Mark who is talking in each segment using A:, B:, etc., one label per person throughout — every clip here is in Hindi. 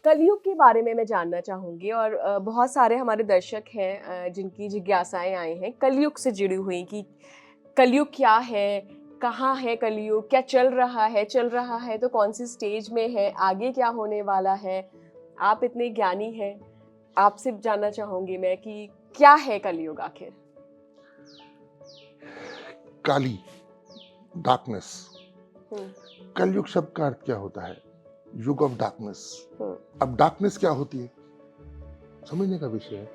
A: कलयुग के बारे में मैं जानना चाहूँगी और बहुत सारे हमारे दर्शक हैं जिनकी जिज्ञासाएँ आई हैं कलयुग से जुड़ी हुई कि कलयुग क्या है? कहाँ है कलयुग? क्या चल रहा है? चल रहा है तो कौन-सी स्टेज में है? आगे क्या होने वाला है? आप इतने ज्ञानी हैं, आपसे जानना चाहूँगी मैं कि क्या है कलयुग आखिर?
B: काली, डार्कनेस।
A: हुँ,
B: कलयुग शब्द का अर्थ क्या होता है? युग ऑफ डार्कनेस।
A: हुँ,
B: अब डार्कनेस क्या होती है? समझने का विषय है।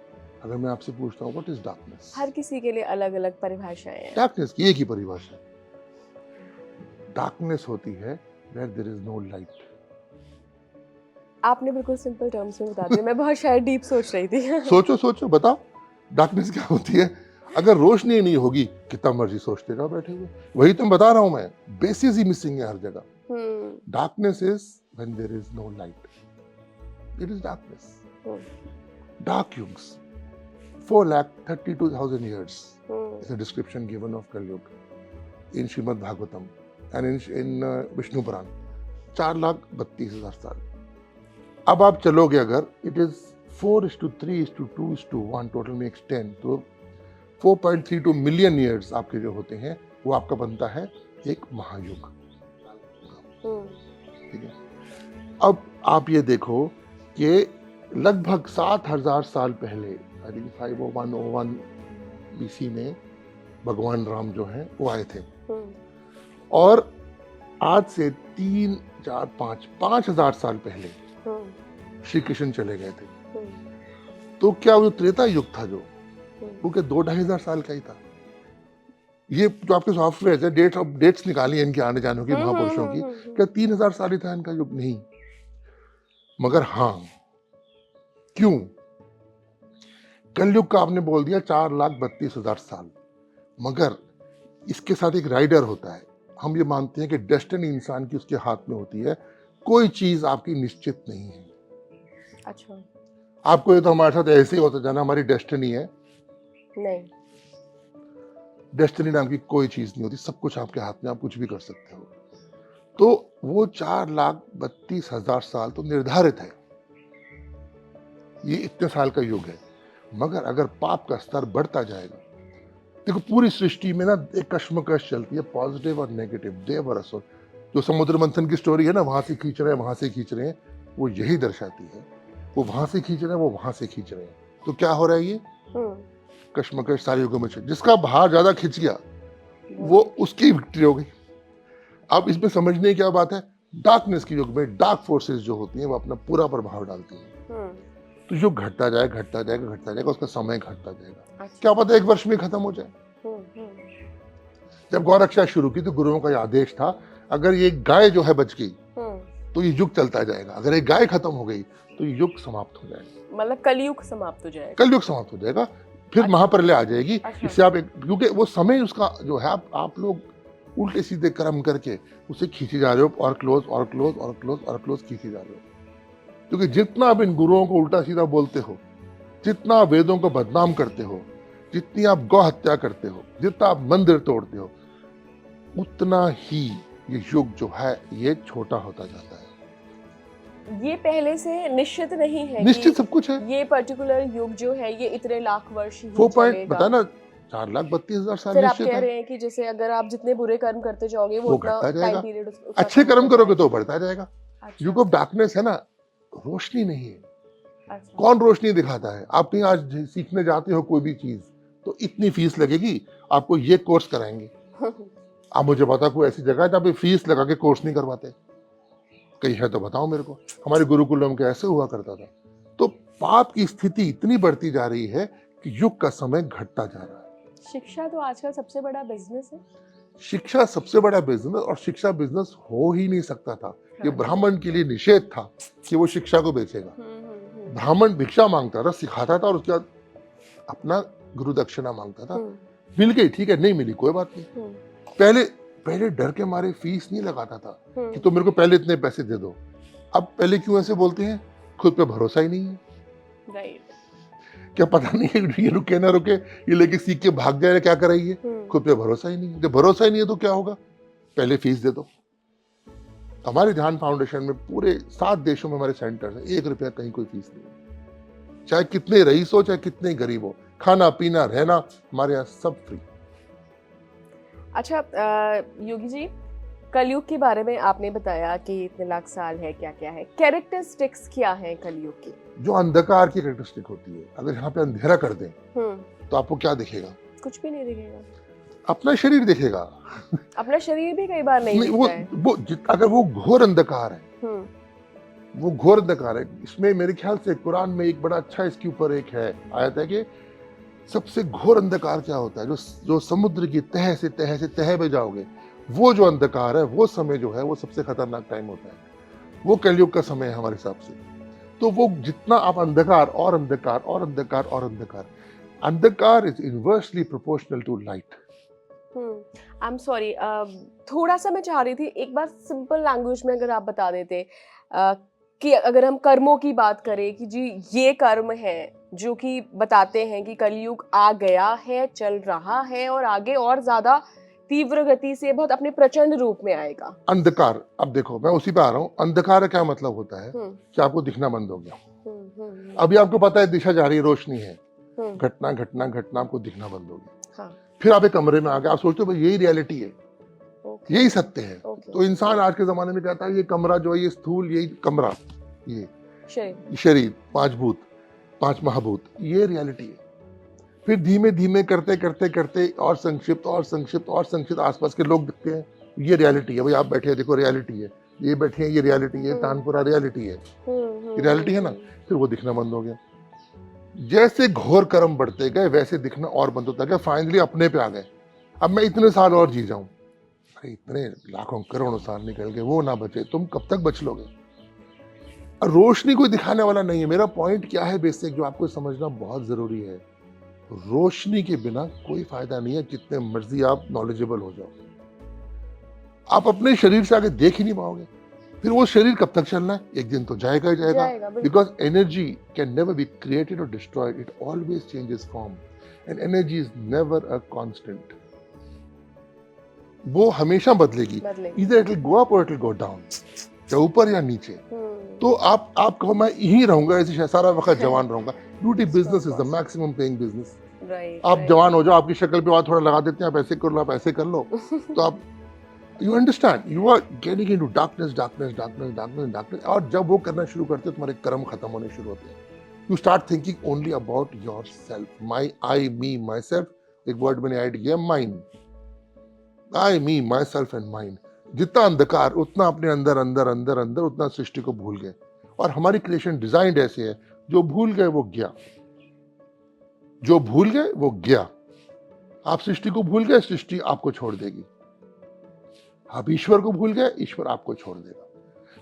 B: अगर मैं आपसे पूछता हूँ व्हाट इज डार्कनेस?
A: हर किसी के लिए अलग-अलग परिभाषाएँ हैं।
B: डार्कनेस की एक ही परिभाषा है। डार्कनेस होती है where there is no light.
A: आपने बिल्कुल सिंपल टर्म्स में बता दिया, मैं बहुत शायद डीप सोच रही थी।
B: सोचो सोचो बताओ, डार्कनेस क्या होती है? अगर रोशनी नहीं होगी, कितना मर्जी सोचते रहो बैठे हुए। वही तो मैं बता रहा हूं, मैं बेसिस ही मिसिंग है हर जगह।
A: Hmm,
B: darkness is when there is no light, it is darkness.
A: Hmm,
B: dark yugas 4,32,000 years
A: hmm,
B: is the description given of Kalyug in Srimad Bhagavatam and in Vishnu Puran. 4,32,000 साल। अब आप चलोगे अगर, इट इज 4:3:2:1 टोटल मेक्स 10, तो 4.32 मिलियन ईयर्स आपके जो होते हैं वो आपका बनता है एक महायुग।
A: हुँ,
B: ठीक है। अब आप ये देखो कि लगभग 7,000 साल पहले, आई थिंक 501 बीसी में भगवान राम जो हैं वो आए थे,
A: हुँ,
B: और आज से 3, 4, 5 हजार साल पहले
A: हुँ,
B: श्री कृष्ण चले गए थे।
A: हुँ,
B: तो क्या वो त्रेता युग था जो,
A: हुँ,
B: वो क्या 2-2.5 हजार साल का ही था? ये जो आपके सॉफ्टवेयर है, डेट्स निकाली है इनके आने जाने की,
A: हुँ, हुँ,
B: महापुरुषों
A: हुँ,
B: की,
A: हुँ, हुँ,
B: क्या 3,000 साल ही था इनका युग? नहीं। मगर हाँ, क्यों? कलयुग का आपने बोल दिया 4,32,000 साल, मगर इसके साथ एक राइडर होता है। हम ये मानते हैं कि डेस्टिनी इंसान की उसके हाथ में होती है, कोई चीज आपकी निश्चित नहीं है।
A: अच्छा,
B: आपको ये तो हमारे साथ ऐसे ही होता जाना हमारी डेस्टिनी है।
A: नहीं,
B: डेस्टिनी नाम की कोई चीज नहीं होती, सब कुछ आपके हाथ में, आप कुछ भी कर सकते हो। तो वो 4,32,000 साल तो निर्धारित है, ये इतने साल का युग है। मगर अगर पाप का स्तर बढ़ता जाएगा, देखो पूरी सृष्टि में ना एक कश्मकश चलती है, पॉजिटिव और नेगेटिव, देव और असुर। जो समुद्र मंथन की स्टोरी है ना, वहां से खींच रहे हैं, वहां से खींच रहे हैं, वो यही दर्शाती है। वो वहां से खींच रहे हैं, वो वहां से खींच रहे हैं। तो क्या हो रहा है? ये
A: हुँ,
B: कश्मकश सारे युगों में जिसका भार ज्यादा खिंच गया वो उसकी विक्ट्री हो गई। अब इसमें समझने की क्या बात है, डार्कनेस के युग में डार्क फोर्सेस जो होती हैं वो अपना पूरा प्रभाव डालती हैं।
A: हुँ,
B: तो युग घटता जाएगा, घटता जाएगा, घटता जाएगा, उसका समय घटता जाएगा।
A: अच्छा,
B: क्या पता 1 वर्ष में खत्म हो जाए।
A: हुँ, हुँ,
B: जब गौ रक्षा शुरू की तो गुरुओं का ये आदेश था, अगर ये गाय जो है बच गई
A: हुँ,
B: तो ये युग चलता जाएगा, अगर एक गाय खत्म हो गई तो ये युग समाप्त हो जाएगा,
A: मतलब कलयुग समाप्त हो जाएगा।
B: कल युग समाप्त हो जाएगा। फिर
A: अच्छा,
B: महाप्रलय आ जाएगी।
A: अच्छा,
B: इससे आप क्योंकि वो समय उसका जो है, आप लोग उल्टे सीधे कर्म करके उसे खींचे जा रहे हो, और क्लोज और क्लोज और क्लोज और क्लोज खींचे जा रहे हो। क्योंकि जितना आप इन गुरुओं को उल्टा सीधा बोलते हो, जितना आप वेदों को बदनाम करते हो, जितनी आप गौ हत्या करते हो, जितना आप मंदिर तोड़ते हो, उतना ही ये युग जो है ये छोटा होता जाता है।
A: ये पहले से निश्चित नहीं है
B: निश्चित
A: कि
B: सब कुछ है।
A: ये पर्टिकुलर युग जो है ये इतने लाख वर्ष ही
B: 4 पॉइंट
A: चलेगा।
B: बता ना, 4,32,000 साल
A: फिर आप
B: निश्चित
A: कह
B: है।
A: रहे हैं कि जैसे अगर आप जितने बुरे कर्म करते जाओगे वो
B: वो
A: उतना
B: घटता
A: टाइम
B: जाएगा,
A: पीरियड उसका
B: अच्छे
A: कम
B: कर्म
A: होता
B: करोगे
A: जाएगा।
B: तो बढ़ता जाएगा।
A: अच्छा,
B: युग ऑफ डार्कनेस है ना, रोशनी नहीं है।
A: अच्छा,
B: कौन रोशनी दिखाता है? आप कहीं आज सीखने जाते हो कोई भी चीज, तो इतनी फीस लगेगी, आपको ये कोर्स कराएंगे। आप मुझे बता कोई ऐसी जगह है जहाँ पे फीस लगा के कोर्स नहीं करवाते? कहीं है तो बताओ मेरे को। हमारे गुरुकुलम के ऐसे हुआ करता था। तो पाप की स्थिति इतनी बढ़ती जा रही है कि युग का समय घटता जा रहा है।
A: शिक्षा तो आजकल सबसे बड़ा बिजनेस है।
B: शिक्षा सबसे बड़ा बिजनेस, और शिक्षा बिजनेस हो ही नहीं सकता था। ये
A: हाँ जी।
B: ब्राह्मण के लिए निषेध था कि वो शिक्षा को बेचेगा।
A: हम्म।
B: ब्राह्मण भिक्षा मांगता था, सिखाता था, और उसके बाद अपना गुरु दक्षिणा मांगता था।
A: हम्म,
B: मिल गई ठीक है, नहीं मिली कोई बात नहीं।
A: हम्म,
B: पहले पहले डर के मारे फीस नहीं लगाता था कि तुम मेरे को पहले इतने पैसे दे दो। अब पहले क्यों ऐसे बोलते हैं? खुद पे भरोसा ही नहीं है।
A: राइट।
B: क्या पता नहीं है ये रुके ना रुके, ये लेके सीख के भाग जाए, क्या कराइए? खुद पे भरोसा ही नहीं है। जब भरोसा ही नहीं है तो क्या होगा? पहले फीस दे दो। हमारे ध्यान फाउंडेशन में पूरे 7 देशों में हमारे सेंटर्स हैं, 1 रुपया कहीं कोई फीस नहीं है। चाहे कितने रईस हो, चाहे कितने गरीब हो, खाना पीना रहना हमारे यहाँ सब फ्री।
A: अच्छा योगी जी, कलयुग के बारे में आपने बताया कि इतने लाख साल है, क्या क्या है, कैरेक्टरिस्टिक्स क्या है कलयुग की?
B: जो अंधकार की कैरेक्टरिस्टिक होती है, अगर यहाँ पे अंधेरा कर दें तो आपको क्या दिखेगा?
A: कुछ भी नहीं दिखेगा।
B: अपना शरीर दिखेगा।
A: अपना शरीर भी कई बार नहीं
B: नहीं,
A: दिखता है।
B: अगर वो घोर अंधकार है, वो घोर अंधकार है। इसमें मेरे ख्याल से कुरान में एक बड़ा अच्छा इसके ऊपर एक है आयत है कि सबसे घोर अंधकार क्या होता है, जो समुद्र की तह से तह पे जाओगे, वो जो अंधकार है, वो समय जो है वो सबसे खतरनाक टाइम होता है। वो कलयुग का समय है हमारे हिसाब से। तो वो जितना आप अंधकार और अंधकार और अंधकार और अंधकार, अंधकार is inversely proportional to light.
A: I am sorry, थोड़ा सा मैं चाह रही थी एक बार सिंपल लैंग्वेज में अगर आप बता देते कि अगर हम कर्मों की बात करें कि जी ये कर्म है जो कि बताते हैं कि कलयुग आ गया है, चल रहा है और आगे और ज्यादा तीव्र गति से बहुत अपने प्रचंड रूप में आएगा।
B: अंधकार, अब देखो मैं उसी पे आ रहा हूँ। अंधकार का क्या मतलब होता है कि आपको दिखना बंद हो गया। अभी आपको पता है दिशा जा रही है, रोशनी है, घटना घटना घटना आपको दिखना बंद हो गया। हाँ। फिर आप एक कमरे में आ गए, आप सोचते हो यही रियलिटी है, यही सत्य है। तो इंसान आज के जमाने में कहता है ये कमरा जो है, ये स्थूल, यही कमरा, ये शरीर, 5 भूत, 5 महाभूत, ये रियलिटी है। फिर धीमे धीमे करते करते करते और संक्षिप्त और संक्षिप्त और संक्षिप्त आसपास के लोग दिखते हैं, ये रियलिटी है। भाई आप बैठे हैं, देखो रियलिटी है, ये बैठे हैं, ये रियलिटी है, तानपुरा रियलिटी है, रियलिटी है ना। फिर वो दिखना बंद हो गया। जैसे घोर कर्म बढ़ते गए वैसे दिखना और बंद होता गया। फाइनली अपने पे आ गए, अब मैं इतने साल और जी जाऊं। अरे इतने लाखों करोड़ों साल निकल गए, वो ना बचे, तुम कब तक बच लोगे? रोशनी कोई दिखाने वाला नहीं है। मेरा पॉइंट क्या है बेसिक, जो आपको समझना बहुत जरूरी है, रोशनी के बिना कोई फायदा नहीं है, जितने मर्जी आप नॉलेजेबल हो जाओ, आप अपने शरीर से आगे देख ही नहीं पाओगे। फिर वो शरीर कब तक चलना है? एक दिन तो जाएगा ही जाएगा। Because energy can never be created or destroyed, it always changes form and energy is never a constant. वो हमेशा बदलेगी, इधर इट विल गो अप और इट विल गो डाउन, या ऊपर या नीचे। तो आप कहो मैं यही रहूंगा, ऐसे सारा वक्त जवान रहूंगा। Beauty business is the maximum paying business. आप जवान हो जाओ, आपकी शक्ल पे थोड़ा लगा देते हैं, आप ऐसे कर लो, आप ऐसे कर लो, तो आप you understand, you are getting into darkness darkness darkness darkness darkness. और जब वो करना शुरू करते हो, तुम्हारे कर्म खत्म होने शुरू होते हैं। You start thinking only about your self, my, I, me, my self. एक वर्ड मैंने ऐड किया, mind, I, me, my self and mind. जितना अंधकार, उतना अपने अंदर अंदर अंदर अंदर, उतना सृष्टि को भूल गए। और हमारी क्रिएशन डिजाइंड ऐसे है, जो भूल गए वो गया, जो भूल गए वो गया। आप सृष्टि को भूल गए, सृष्टि आपको छोड़ देगी। आप ईश्वर को भूल गए, ईश्वर आपको छोड़ देगा।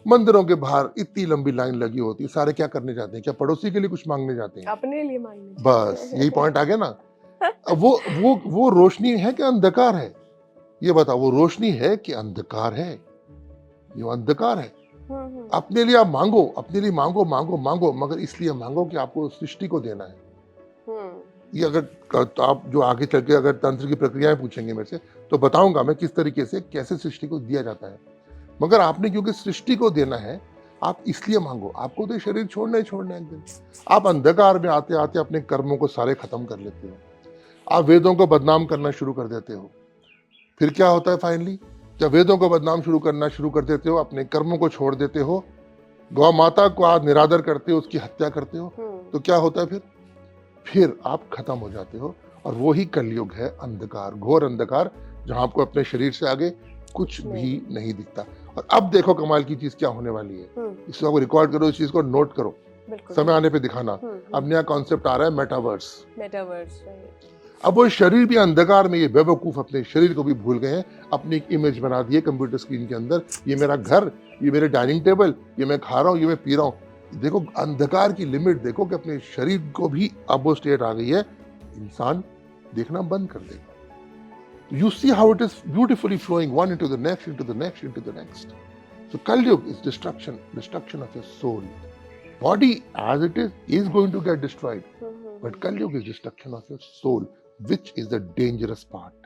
B: मंदिरों के बाहर इतनी लंबी लाइन लगी होती है, सारे क्या करने जाते हैं? क्या पड़ोसी के लिए कुछ मांगने जाते हैं? अपने लिए मांगने। बस यही पॉइंट आ गया ना। अब वो रोशनी है कि अंधकार है? ये बताओ, वो रोशनी है कि अंधकार है? ये अंधकार है। अपने लिए आप मांगो, अपने लिए मांगो मांगो मांगो, मगर इसलिए मांगो कि आपको सृष्टि को देना है। ये अगर आप जो आगे चल के अगर तंत्र की प्रक्रियाएं पूछेंगे मेरे से, तो बताऊंगा मैं किस तरीके से, कैसे सृष्टि को दिया जाता है। मगर आपने क्योंकि सृष्टि को देना है, आप इसलिए मांगो। आपको तो शरीर छोड़ना ही छोड़ना है एक दिन। आप अंधकार में आते आते अपने कर्मों को सारे खत्म कर लेते हो, आप वेदों को बदनाम करना शुरू कर देते हो। फिर क्या होता है फाइनली? जब वेदों को बदनाम करना शुरू कर देते हो, अपने कर्मों को छोड़ देते हो, गौ माता को आप निरादर करते हो, उसकी हत्या करते हो, तो क्या होता है फिर आप खत्म हो जाते हो। और वो ही कलयुग है, अंधकार, घोर अंधकार, जहां आपको अपने शरीर से आगे कुछ भी नहीं दिखता। और अब देखो कमाल की चीज क्या होने वाली है, इसको आपको रिकॉर्ड करो, इस चीज को नोट करो, समय आने पे दिखाना। अब नया कॉन्सेप्ट आ रहा है, मेटावर्स। अब वो शरीर भी अंधकार में, ये बेवकूफ अपने शरीर को भी भूल गए हैं, अपनी एक इमेज बना दी है कंप्यूटर स्क्रीन के अंदर। ये मेरा घर, ये मेरे डाइनिंग टेबल, ये मैं खा रहा हूँ, ये मैं पी रहा हूँ। देखो अंधकार की लिमिट देखो कि अपने शरीर को भी अब वो स्टेट आ गई है, इंसान देखना बंद कर देगा। You see how it is beautifully flowing one into the next, into the next, into the next. So Kalyug is destruction of your soul. Body as it is going to get destroyed, but Kalyug is destruction of your soul, which is the dangerous part.